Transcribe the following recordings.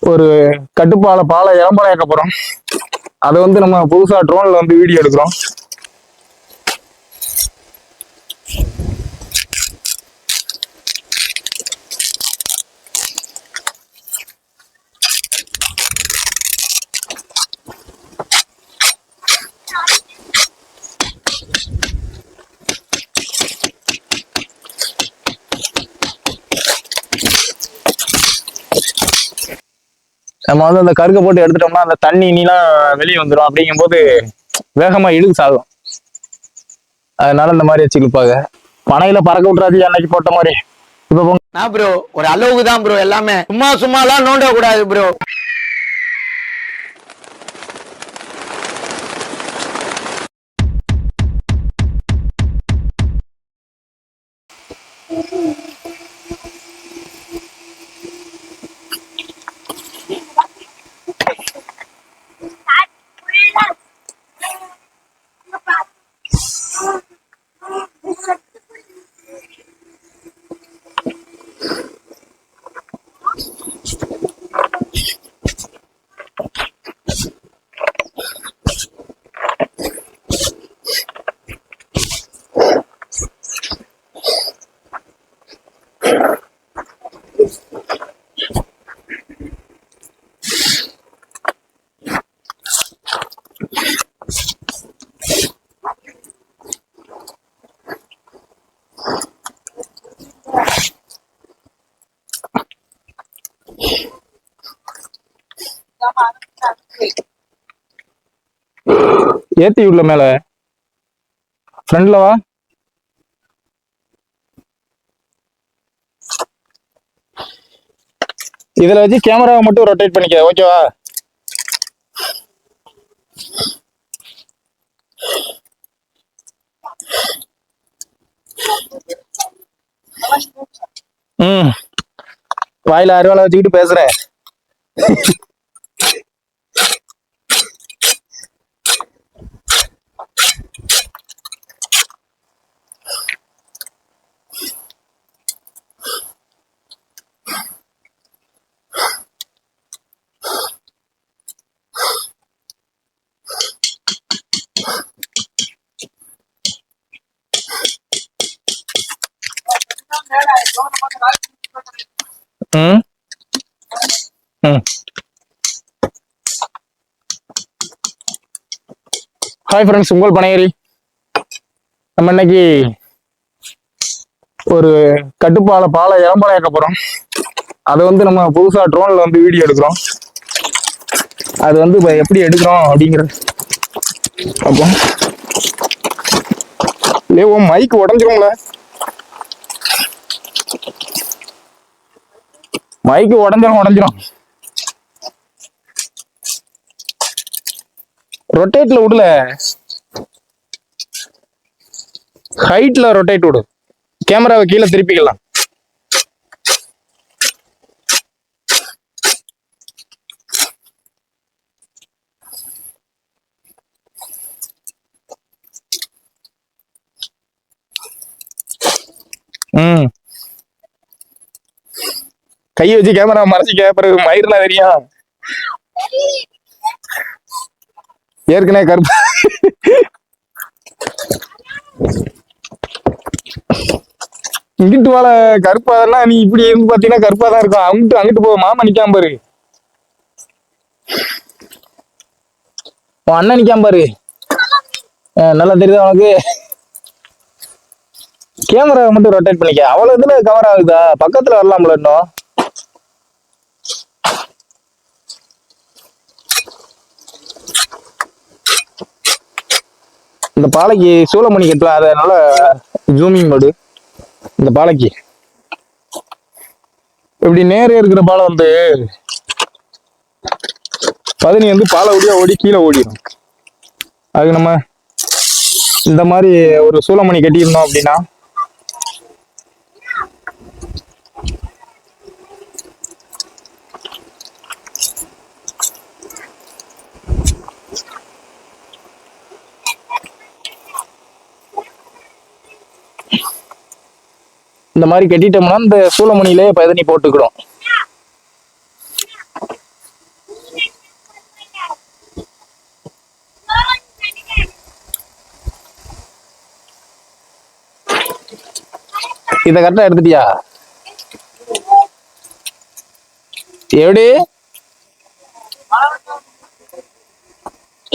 ஒரு கட்டுப்பால பாலை இளம்பலையாக்க போறோம். அதை வந்து நம்ம புதுசா ட்ரோன்ல வந்து வீடியோ எடுக்கிறோம். நம்ம வந்து அந்த கருக்க போட்டு எடுத்துட்டோம்னா அந்த தண்ணி நீலாம் வெளியே வந்துடும். அப்படிங்கும் போது வேகமா இழுக்கு சாகும். அதனால இந்த மாதிரி வச்சு இழுப்பாங்க. பனையில பறக்க விட்டுறாது அன்னைக்கு போட்ட மாதிரி. இப்ப ப்ரோ ஒரு அளவுக்கு தான் ப்ரோ, எல்லாமே சும்மாலாம் நோண்ட கூடாது ப்ரோ. ஏத்தி உள்ள மேல ஃப்ரண்ட்ல வா. இதுல வச்சு கேமராவை மட்டும் ரொட்டேட் பண்ணிக்க. ஓகேவா? வாயில அறுவாலை வச்சுக்கிட்டு பேசுறேன். ஹாய் ஃப்ரெண்ட்ஸ், உங்கள் பனையேறி. நம்ம இன்னைக்கு ஒரு கட்டுப்பால பாலை இளம்பலையாக்க போறோம். அதை வந்து நம்ம புதுசா ட்ரோன்ல வந்து வீடியோ எடுக்கிறோம். அது வந்து எப்படி எடுக்கிறோம் அப்படிங்கிறது அப்போ மைக் உடஞ்சிரும்ல. மைக்கு உடஞ்சிரும். ரொட்டேட்ல விடல, ஹைட்ல ரொட்டேட் விடு. கேமராவை கீழே திருப்பிக்கலாம். கையை வச்சு கேமரா மறைச்சிக்க, பிறகு மயிரெல்லாம் தெரியும். ஏற்கனவே கருப்பு இங்கிட்டு வாழ கருப்பாதான். நீ இப்படி இருந்து பாத்தீங்கன்னா கருப்பாதான் இருக்கும். அங்கிட்டு போ. மாமா நிக்காம பாரு, அண்ணன் நிக்காம பாரு. நல்லா தெரியுதா உனக்கு? கேமரா மட்டும் ரொட்டேட் பண்ணிக்க. அவ்வளவு இதுல கவர் ஆகுதா? பக்கத்துல வரலாம்ல இன்னும். இந்த பாலைக்கு சூளமணி கட்டலாம். அதனால ஜூமிங் மோடு. இந்த பாலைக்கு இப்படி நேரே இருக்கிற பாலை வந்து பதினி வந்து பாலை ஓடியா ஓடி கீழே ஓடிடும். அதுக்கு நம்ம இந்த மாதிரி ஒரு சூளமணி கட்டியிருந்தோம் அப்படின்னா இந்த மாதிரி கட்டிட்டோம்னா இந்த சூளமணியிலே பதினி போட்டுக்கிறோம். இத கரெக்டா எடுத்துட்டியா? எப்படி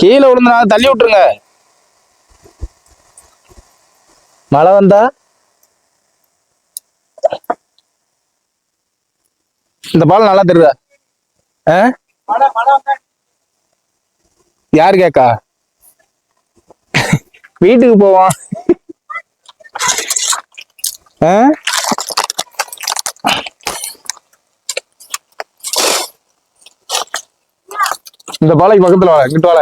கீழே விழுந்தா தள்ளி விட்டுருங்க. மழை வந்தா இந்த பாலம் நல்லா தெரியுதா? யாரு கேக்கா? வீட்டுக்கு போவோம். இந்த பாலைக்கு பக்கத்துல வாழ, இங்கிட்டு வாழ,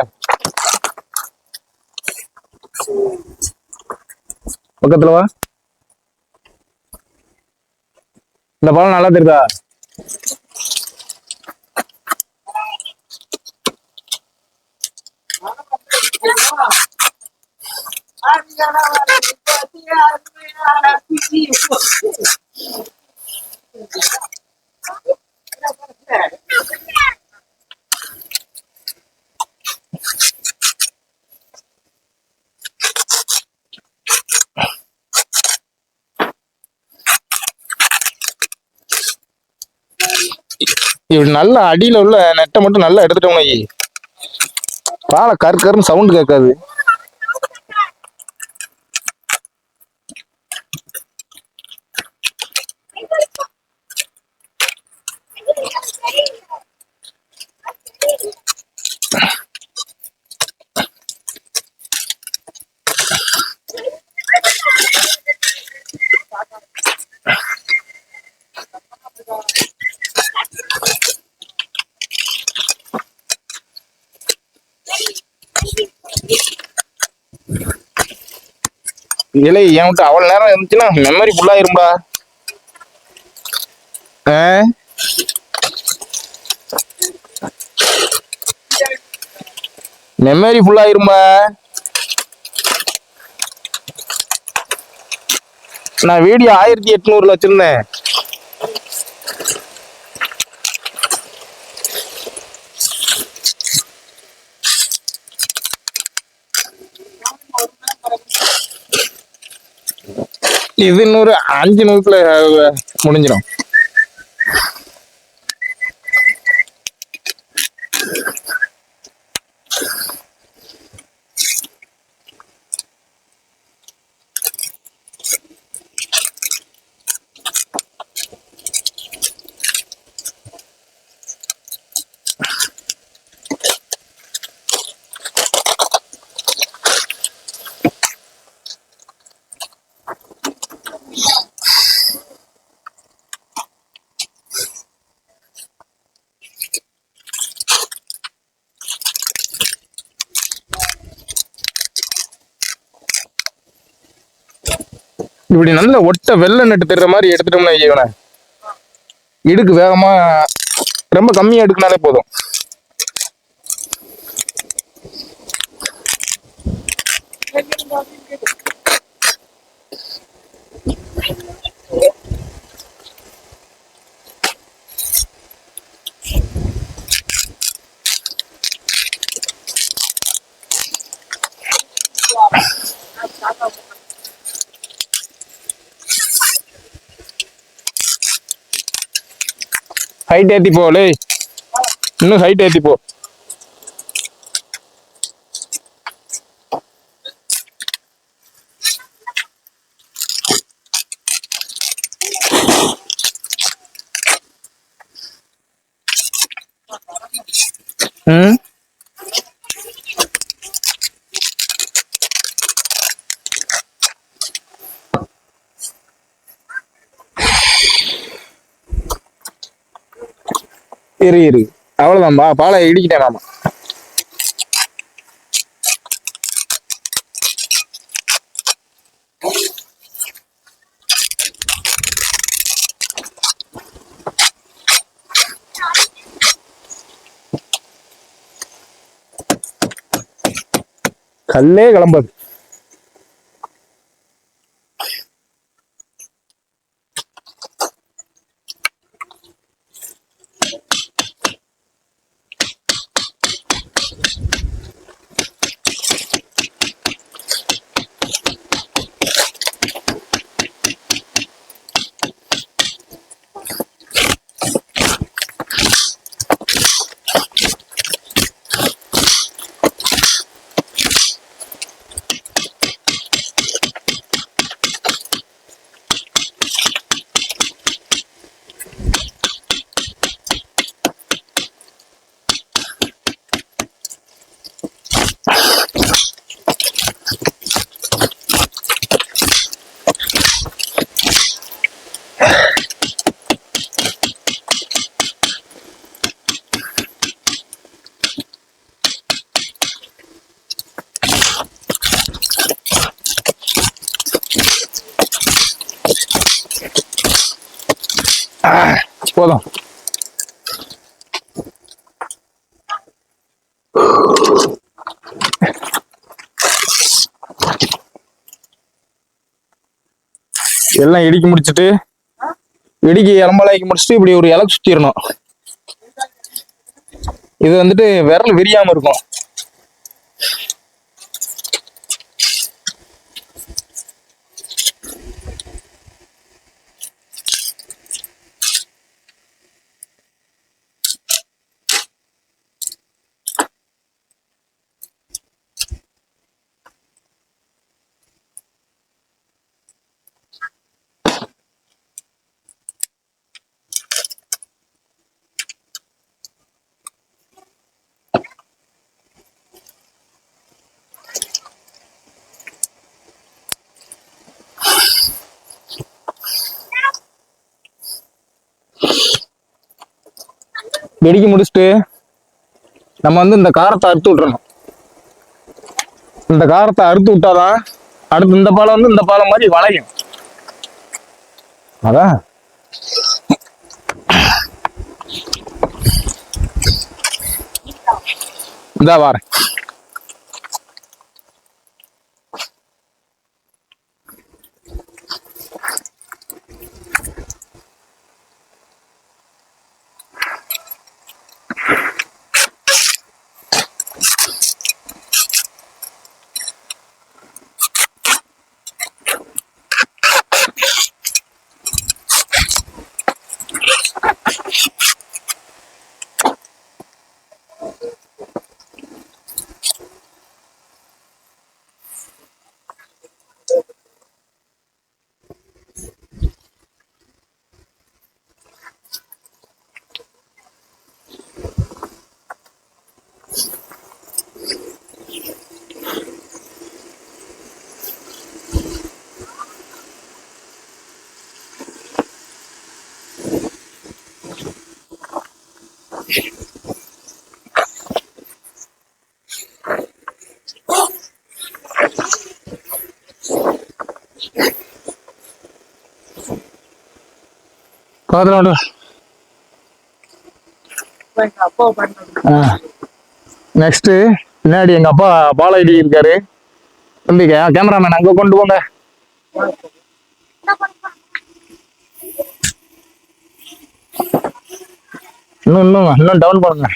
பக்கத்துல வா. இந்த பாலம் நல்லா தெரியுதா? இப்படி நல்ல அடியில உள்ள நெட்டை மட்டும் நல்லா எடுத்துட்டோம். பாலை கருன்னு சவுண்ட் கேட்காது. இல்லை என்கிட்ட அவ்வளவு நேரம் இருந்துச்சுன்னா மெமரி ஃபுல்லாயிரும்பா. மெமரி ஃபுல்லாயிரும்பா. நான் வீடியோ 1800 வச்சிருந்தேன். இது இன்னொரு 5 நிமிஷத்துல முடிஞ்சிடும். இப்படி நல்ல ஒட்ட வெள்ளை நட்டு தர்ற மாதிரி எடுத்துட்டோம்னா இவனை இடுக்கு வேகமா ரொம்ப கம்மியா எடுக்குனாலே போதும். ஹைட் ஏத்தி போலே, இன்னும் ஹைட் ஏத்தி போ. இரு அவ்வளவுதான்பா, பாலை இடிக்கிட்டேன் நாம. கல்லே கிளம்பாது. எல்லாம் இடிக்கி முடிச்சுட்டு இடிக்கி இளம்பலாக்கி முடிச்சுட்டு இப்படி ஒரு இலை சுத்திடணும். இது வந்துட்டு விரல் விரியாம இருக்கும். வெடிக்க முடிச்சுட்டு நம்ம வந்து இந்த காரத்தை அறுத்து விட்டுறணும். இந்த காரத்தை அறுத்து விட்டாதான் அடுத்து இந்த பாலம் வந்து இந்த பாலம் மாதிரி வளையும். அதான் இந்த வாரேன். நெக்ஸ்ட் பின்னாடி எங்க அப்பா பாலாஜி இருக்காரு. தம்பி கேமராமேன் அங்க கொண்டு போங்க. இன்னும் டவுன் பண்ணுங்க.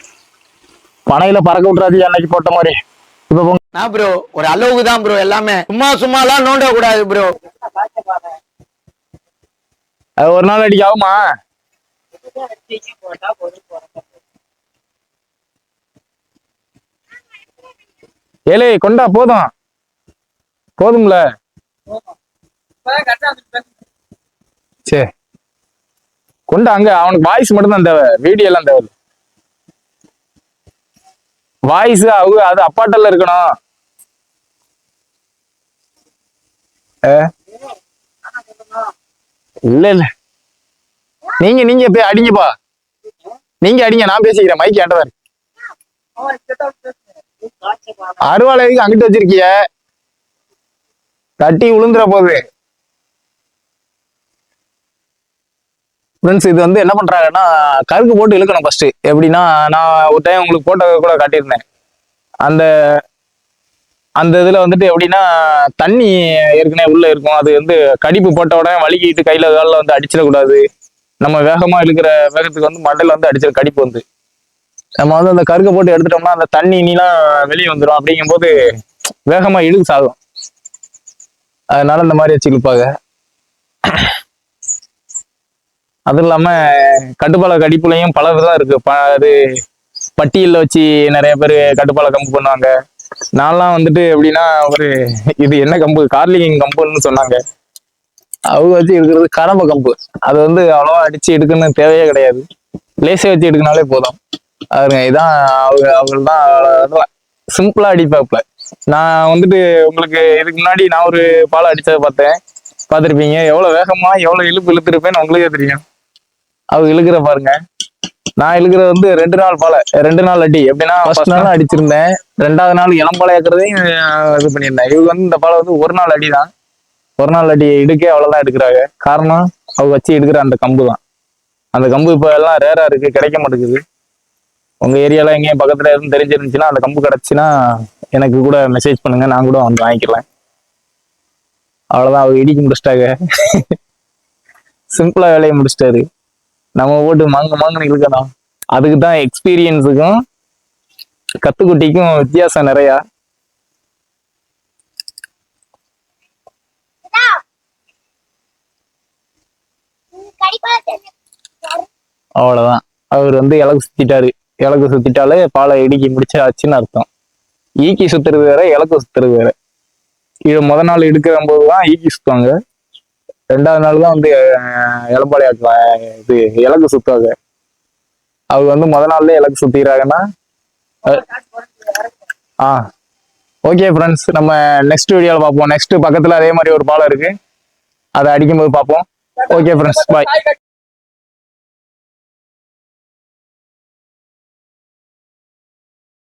பனையில பறக்க விட்டுறாது அன்னைக்கு போட்ட மாதிரி. இப்ப போங்க ப்ரோ. ஒரு அளவுக்கு தான் ப்ரோ எல்லாமே. சும்மா எல்லாம் நோண்ட கூடாது ப்ரோ. அது ஒரு நாள் அடிக்க ஆகுமா? ஏலே கொண்டா போதும்ல. சே கொண்டா. அங்க அவனுக்கு வாய்ஸ் மட்டும் தான் தேவை, வீடியோ எல்லாம் தேவை. வாய்ஸ் அது அப்பாட்டல்ல இருக்கணும். இல்ல நீங்க போய் அடிங்கப்பா. நீங்க அடிங்க, நான் பேசிக்கிறேன். மைக் ஏண்டதா இருக்கு. அருவாளைக்கு அங்கிட்டு வச்சிருக்கிய, தட்டி உளுந்துற போகுது. ஃப்ரெண்ட்ஸ் இது வந்து என்ன பண்றாங்கன்னா கருக்கு போட்டு இழுக்கணும் ஃபர்ஸ்ட். எப்படின்னா நான் ஒரு டைம் உங்களுக்கு போட்டோ கூட காட்டியிருந்தேன். அந்த அந்த இதுல வந்துட்டு எப்படின்னா தண்ணி ஏற்கனவே உள்ள இருக்கும். அது வந்து கடிப்பு போட்ட உடனே வலிக்கிட்டு கையில காலில் வந்து அடிச்சிடக்கூடாது. நம்ம வேகமா இழுக்கிற வேகத்துக்கு வந்து மண்டையில வந்து அடிச்சிட கடிப்பு வந்து நம்ம வந்து அந்த கருக்கை போட்டு எடுத்துட்டோம்னா அந்த தண்ணி நீலாம் வெளியே வந்துடும். அப்படிங்கும் போது வேகமா இழுக்கு சாகும். அதனால இந்த மாதிரி வச்சு இழுப்பாங்க. அதுவும் இல்லாம கட்டுப்பால கடிப்புலையும் பல விதம் இருக்கு. அது பட்டியலில் வச்சு நிறைய பேர் கட்டுப்பால கம்பு பண்ணுவாங்க. நான்லாம் வந்துட்டு எப்படின்னா இது என்ன கம்பு, கார்லிங் கம்புன்னு சொன்னாங்க. அவங்க வச்சு எடுக்கிறது கரம்ப கம்பு. அது வந்து அவ்வளவா அடிச்சு எடுக்கணும்னு தேவையே கிடையாது. லேசே வச்சு எடுக்கனாலே போதும். அதுங்க இதான் அவங்கள்தான் சிம்பிளா அடிப்பாப்புல. நான் வந்துட்டு உங்களுக்கு இதுக்கு முன்னாடி நான் ஒரு பாலை அடிச்சதை பார்த்துருப்பீங்க. எவ்வளவு வேகமா எவ்வளவு இழுத்திருப்பேன்னு உங்களுக்கே தெரியும். அவங்க இழுக்கிற பாருங்க. நான் இழுக்கிறது வந்து 2 நாள் பாலை, 2 நாள் அடி. எப்படின்னா ஃபர்ஸ்ட் நாள் அடிச்சிருந்தேன், 2வது நாள் இளம்பாலை ஏற்கிறதையும் இது பண்ணியிருந்தேன். இவங்க வந்து இந்த பாலை வந்து 1 நாள் அடி தான். 1 நாள் அடி இடுக்கே அவ்வளவுதான் எடுக்கிறாங்க. காரணம் அவங்க வச்சு எடுக்கிற அந்த கம்பு தான். அந்த கம்பு இப்ப எல்லாம் ரேரா இருக்கு, கிடைக்க மாட்டேங்குது. உங்க ஏரியால எங்கேயும் பக்கத்துல எதுவும் தெரிஞ்சிருந்துச்சுன்னா அந்த கம்பு கிடைச்சுன்னா எனக்கு கூட மெசேஜ் பண்ணுங்க, நான் கூட வந்து வாங்கிக்கலாம். அவ்வளவுதான், அவங்க இடிக்க முடிச்சிட்டாங்க. சிம்பிளா வேலையை முடிச்சிட்டாரு. நம்ம போட்டு மாங்கன்னு இழுக்கலாம். அதுக்கு தான் எக்ஸ்பீரியன்ஸுக்கும் கத்துக்குட்டிக்கும் வித்தியாசம் நிறையா. அவ்வளவுதான். அவர் இலக்கு சுத்திட்டாரு. இலக்கு சுத்திட்டாலே பாலை இடுக்கி முடிச்சாச்சுன்னு அர்த்தம். ஈக்கி சுத்துறது வேற, இலக்கு சுத்துறது வேற. இது நாள் எடுக்கிற போதுதான் ஈக்கி சுத்துவாங்க. 2வது நாள் தான் இளம்பாலை ஆட்டுவாங்க, இது இலக்கு சுத்துவாங்க. அவர் நாள்லயே இலக்கு சுத்திடுறாங்கன்னா ஓகே ஃப்ரெண்ட்ஸ், நம்ம நெக்ஸ்ட் வீடியோல பார்ப்போம். நெக்ஸ்ட் பக்கத்துல அதே மாதிரி ஒரு பாலம் இருக்கு, அதை அடிக்கும்போது பார்ப்போம். ஓகே ஃப்ரெண்ட்ஸ், பாய்.